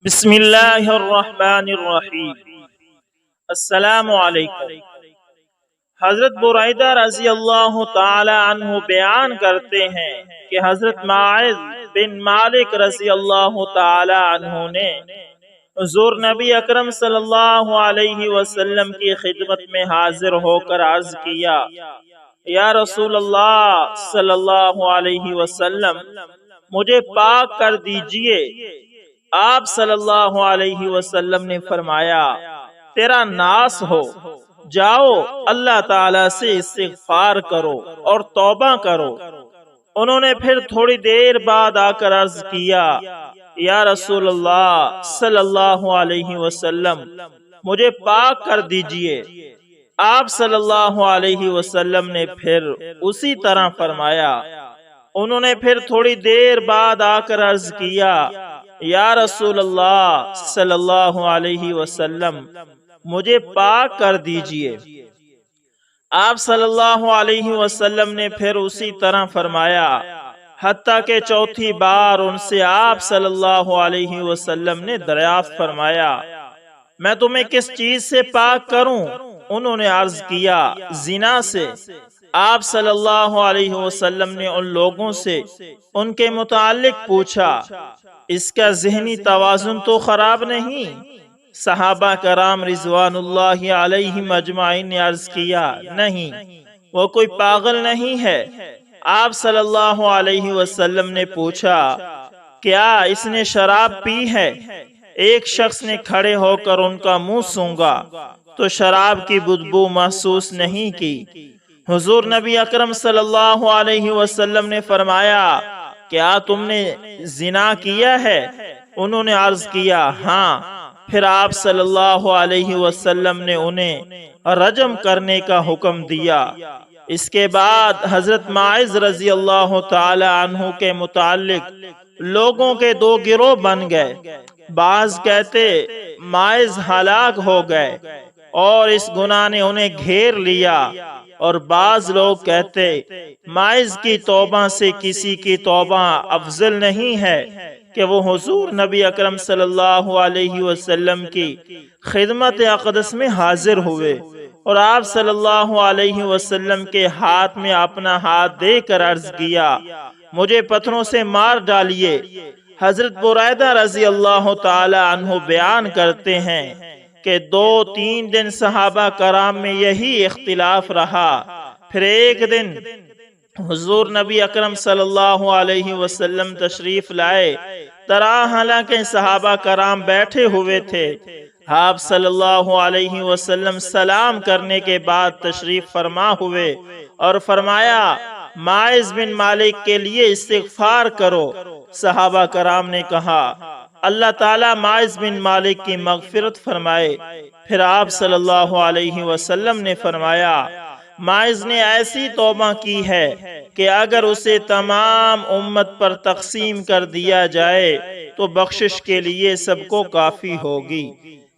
بسم اللہ الرحمن الرحیم۔ السلام علیکم۔ حضرت برید رضی اللہ تعالی عنہ بیان کرتے ہیں کہ حضرت ماعز بن مالک رضی اللہ تعالی عنہ نے حضور نبی اکرم صلی اللہ علیہ وسلم کی خدمت میں حاضر ہو کر عرض کیا، یا رسول اللہ صلی اللہ علیہ وسلم، مجھے پاک کر دیجئے۔ آپ صلی اللہ علیہ وسلم نے فرمایا، تیرا ناس ہو، جاؤ اللہ تعالی سے استغفار کرو اور توبہ کرو۔ انہوں نے پھر تھوڑی دیر بعد آ کر عرض کیا، یا رسول اللہ صلی اللہ علیہ وسلم، مجھے پاک کر دیجئے۔ آپ صلی اللہ علیہ وسلم نے پھر اسی طرح فرمایا۔ انہوں نے پھر تھوڑی دیر بعد آ کر عرض کیا، یا رسول اللہ صلی اللہ علیہ وسلم، مجھے پاک کر دیجئے۔ آپ صلی اللہ علیہ وسلم نے پھر اسی طرح فرمایا، حتیٰ کہ چوتھی بار ان سے آپ صلی اللہ علیہ وسلم نے دریافت فرمایا، میں تمہیں کس چیز سے پاک کروں؟ انہوں نے عرض کیا، زنا سے۔ آپ صلی اللہ علیہ وسلم نے ان لوگوں سے ان کے متعلق پوچھا، اس کا ذہنی توازن تو خراب نہیں؟ صحابہ کرام رضوان اللہ علیہم اجمعین نے عرض کیا، نہیں، وہ کوئی پاگل نہیں ہے۔ آپ صلی اللہ علیہ وسلم نے پوچھا، کیا اس نے شراب پی ہے؟ ایک شخص نے کھڑے ہو کر ان کا منہ سونگا تو شراب کی بدبو محسوس نہیں کی۔ حضور نبی اکرم صلی اللہ علیہ وسلم نے فرمایا، کیا تم نے زنا کیا ہے؟ انہوں نے عرض کیا، ہاں۔ پھر آپ صلی اللہ علیہ وسلم نے انہیں رجم کرنے کا حکم دیا۔ اس کے بعد حضرت ماعز رضی اللہ تعالی عنہ کے متعلق لوگوں کے دو گروہ بن گئے۔ بعض کہتے ماعز ہلاک ہو گئے اور اس گناہ نے انہیں گھیر لیا، اور بعض لوگ کہتے ماعز کی توبہ سے کسی کی توبہ افضل نہیں ہے کہ وہ حضور نبی اکرم صلی اللہ علیہ وسلم کی خدمت اقدس میں حاضر ہوئے اور آپ صلی اللہ علیہ وسلم کے ہاتھ میں اپنا ہاتھ دے کر عرض کیا، مجھے پتھروں سے مار ڈالیے۔ حضرت بریدہ رضی اللہ تعالی عنہ بیان کرتے ہیں کہ 2-3 دن صحابہ کرام میں یہی اختلاف رہا۔ پھر ایک دن حضور نبی اکرم صلی اللہ علیہ وسلم تشریف لائے، حالانکہ صحابہ کرام بیٹھے ہوئے تھے۔ آپ صلی اللہ علیہ وسلم سلام کرنے کے بعد تشریف فرما ہوئے اور فرمایا، ماعز بن مالک کے لیے استغفار کرو۔ صحابہ کرام نے کہا، اللہ تعالیٰ ماعز بن مالک کی مغفرت فرمائے۔ پھر آپ صلی اللہ علیہ وسلم نے فرمایا، ماعز نے ایسی توبہ کی ہے کہ اگر اسے تمام امت پر تقسیم کر دیا جائے تو بخشش کے لیے سب کو کافی ہوگی۔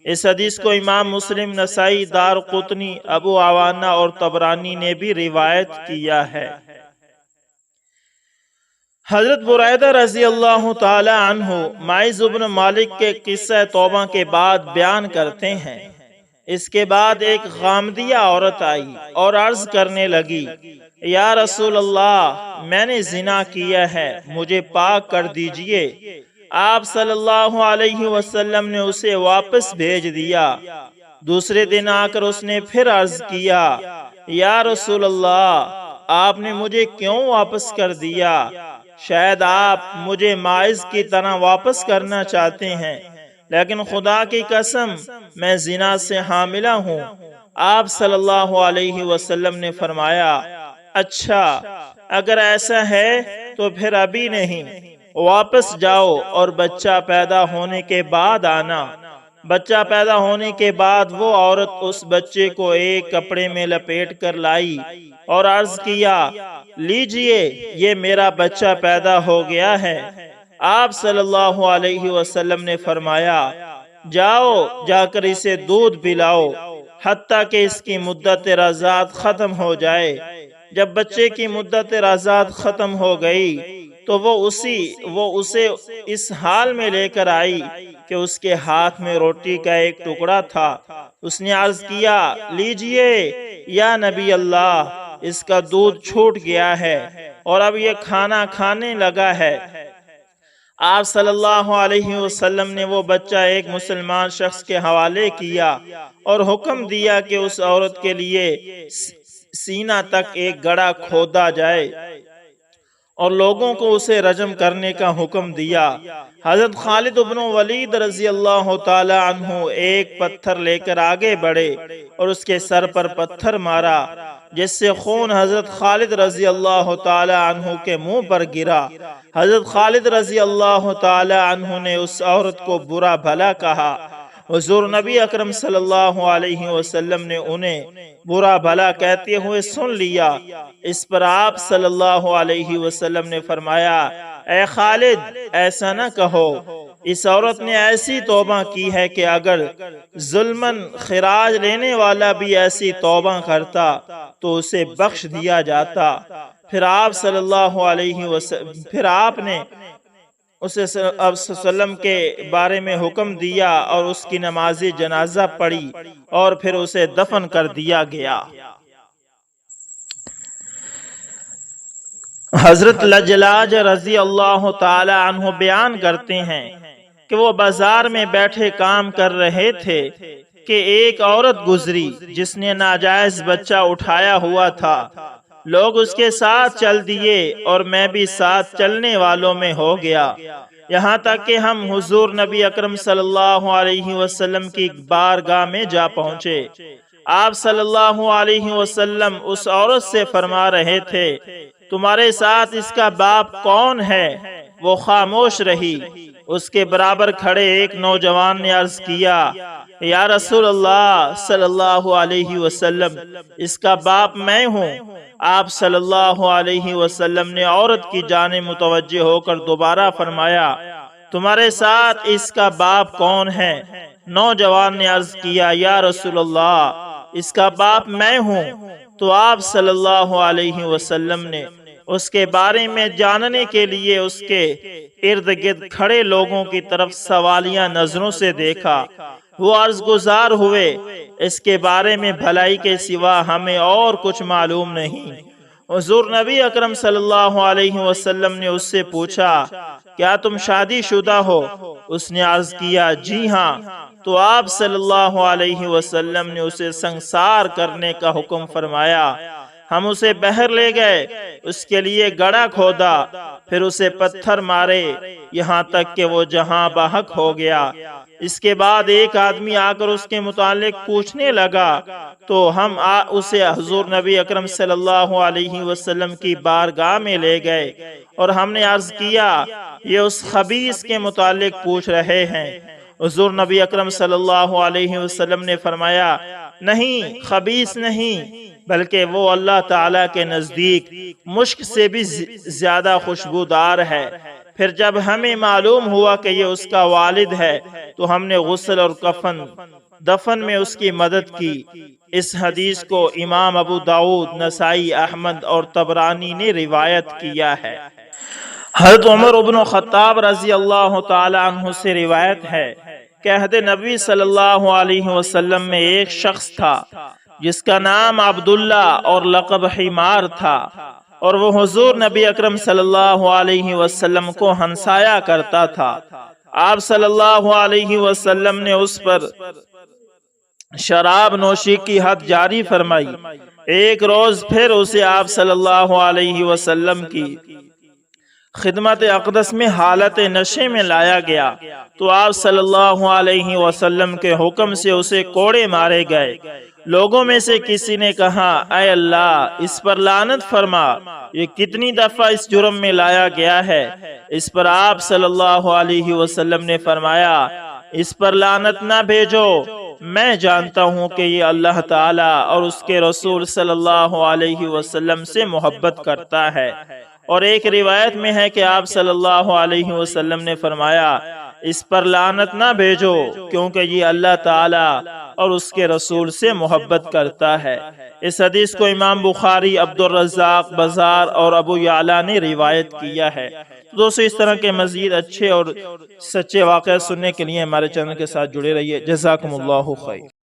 اس حدیث کو امام مسلم، نسائی، دارقطنی، ابو عوانہ اور طبرانی نے بھی روایت کیا ہے۔ حضرت بریدہ رضی اللہ تعالی عنہ ماعز بن مالک کے قصہ توبہ کے بعد بیان کرتے ہیں، اس کے بعد ایک غامدیہ عورت آئی اور عرض کرنے لگی، یا رسول اللہ، میں نے زنا کیا ہے، مجھے پاک کر دیجئے۔ آپ صلی اللہ علیہ وسلم نے اسے واپس بھیج دیا۔ دوسرے دن آ کر اس نے پھر عرض کیا، یا رسول اللہ، آپ نے مجھے کیوں واپس کر دیا؟ شاید آپ مجھے ماعز کی طرح واپس کرنا چاہتے ہیں، لیکن خدا کی قسم میں زنا سے حاملہ ہوں۔ آپ صلی اللہ علیہ وسلم نے فرمایا، اچھا، اگر ایسا ہے تو پھر ابھی نہیں، واپس جاؤ اور بچہ پیدا ہونے کے بعد آنا۔ بچہ پیدا ہونے کے بعد وہ عورت اس بچے کو ایک کپڑے میں لپیٹ کر لائی اور عرض کیا، لیجئے، یہ میرا بچہ پیدا ہو گیا ہے۔ آپ صلی اللہ علیہ وسلم نے فرمایا، جاؤ، جا کر اسے دودھ پلاؤ حتیٰ کہ اس کی مدت رضاعت ختم ہو جائے۔ جب بچے کی مدت رضاعت ختم ہو گئی تو وہ اسے اس حال میں لے کر آئی کہ اس کے ہاتھ میں روٹی کا ایک ٹکڑا تھا۔ اس نے عرض کیا، لیجئے یا نبی اللہ، اس کا دودھ چھوٹ گیا ہے اور اب یہ کھانا کھانے لگا ہے۔ آپ صلی اللہ علیہ وسلم نے وہ بچہ ایک مسلمان شخص کے حوالے کیا اور حکم دیا کہ اس عورت کے لیے سینہ تک ایک گڑھا کھودا جائے اور لوگوں کو اسے رجم کرنے کا حکم دیا۔ حضرت خالد بن ولید رضی اللہ تعالی عنہ ایک پتھر لے کر آگے بڑھے اور اس کے سر پر پتھر مارا، جس سے خون حضرت خالد رضی اللہ تعالی عنہ کے منہ پر گرا۔ حضرت خالد رضی اللہ تعالی عنہ نے اس عورت کو برا بھلا کہا۔ حضور نبی اکرم صلی اللہ علیہ وسلم نے انہیں برا بھلا کہتے ہوئے سن لیا۔ اس پر آپ صلی اللہ علیہ وسلم نے فرمایا، اے خالد، ایسا نہ کہو، اس عورت نے ایسی توبہ کی ہے کہ اگر ظلماً خراج لینے والا بھی ایسی توبہ کرتا تو اسے بخش دیا جاتا۔ پھر آپ صلی اللہ علیہ وسلم نے اسے وسلم کے بارے میں حکم دیا اور اس کی نماز جنازہ پڑھی اور پھر اسے دفن کر دیا گیا۔ حضرت لجلاج رضی اللہ تعالی عنہ بیان کرتے ہیں کہ وہ بازار میں بیٹھے کام کر رہے تھے کہ ایک عورت گزری جس نے ناجائز بچہ اٹھایا ہوا تھا۔ لوگ اس کے ساتھ چل دیے اور میں بھی ساتھ چلنے والوں میں ہو گیا، یہاں تک کہ ہم حضور نبی اکرم صلی اللہ علیہ وسلم کی بارگاہ میں جا پہنچے۔ آپ صلی اللہ علیہ وسلم اس عورت سے فرما رہے تھے، تمہارے ساتھ اس کا باپ کون ہے؟ وہ خاموش رہی۔ اس کے برابر کھڑے ایک نوجوان نے عرض کیا، یا رسول اللہ صلی اللہ علیہ وسلم، اس کا باپ میں ہوں۔ آپ صلی اللہ علیہ وسلم نے عورت کی جانب متوجہ ہو کر دوبارہ فرمایا، تمہارے ساتھ اس کا باپ کون ہے؟ نوجوان نے عرض کیا، یا رسول اللہ، اس کا باپ میں ہوں۔ تو آپ صلی اللہ علیہ وسلم نے اس کے بارے میں جاننے کے لیے اس کے ارد گرد کھڑے لوگوں کی طرف سوالیہ نظروں سے دیکھا۔ وہ عرض گزار ہوئے، اس کے بارے میں بھلائی کے سوا ہمیں اور کچھ معلوم نہیں۔ حضور نبی اکرم صلی اللہ علیہ وسلم نے اس سے پوچھا، کیا تم شادی شدہ ہو؟ اس نے عرض کیا، جی ہاں۔ تو آپ صلی اللہ علیہ وسلم نے اسے سنسار کرنے کا حکم فرمایا۔ ہم اسے بہر لے گئے، اس کے لیے گڑھا کھودا، پھر اسے پتھر مارے یہاں تک کہ وہ جہاں بحق ہو گیا۔ اس کے بعد ایک آدمی آ کر اس کے متعلق پوچھنے لگا تو ہم اسے حضور نبی اکرم صلی اللہ علیہ وسلم کی بارگاہ میں لے گئے اور ہم نے عرض کیا، یہ اس خبیث کے متعلق پوچھ رہے ہیں۔ حضور نبی اکرم صلی اللہ علیہ وسلم نے فرمایا، نہیں، خبیث نہیں، بلکہ وہ اللہ تعالیٰ کے نزدیک مشک سے بھی زیادہ خوشبودار ہے۔ پھر جب ہمیں معلوم ہوا کہ یہ اس کا والد ہے تو ہم نے غسل اور دفن میں اس کی مدد کی۔ اس حدیث کو امام ابو داؤد، نسائی، احمد اور طبرانی نے روایت کیا ہے۔ حضرت عمر بن خطاب رضی اللہ تعالی عنہ سے روایت ہے کہ عہد نبی صلی اللہ علیہ وسلم میں ایک شخص تھا جس کا نام عبداللہ اور لقب حمار تھا، اور وہ حضور نبی اکرم صلی اللہ علیہ وسلم کو ہنسایا کرتا تھا۔ آپ صلی اللہ علیہ وسلم نے اس پر شراب نوشی کی حد جاری فرمائی۔ ایک روز پھر اسے آپ صلی اللہ علیہ وسلم کی خدمت اقدس میں حالت نشے میں لایا گیا تو آپ صلی اللہ علیہ وسلم کے حکم سے اسے کوڑے مارے گئے۔ لوگوں میں سے کسی نے کہا، اے اللہ، اس پر لعنت فرما، یہ کتنی دفعہ اس جرم میں لایا گیا ہے؟ اس پر آپ صلی اللہ علیہ وسلم نے فرمایا، اس پر لعنت نہ بھیجو، میں جانتا ہوں کہ یہ اللہ تعالیٰ اور اس کے رسول صلی اللہ علیہ وسلم سے محبت کرتا ہے۔ اور ایک روایت میں ہے کہ آپ صلی اللہ علیہ وسلم نے فرمایا، اس پر لعنت نہ بھیجو کیونکہ یہ اللہ تعالیٰ اور اس کے رسول سے محبت کرتا ہے۔ اس حدیث کو امام بخاری، عبدالرزاق، بزار اور ابو یعلا نے روایت کیا ہے۔ دوستو اس طرح کے مزید اچھے اور سچے واقعات سننے کے لیے ہمارے چینل کے ساتھ جڑے رہیے۔ جزاکم اللہ خیر۔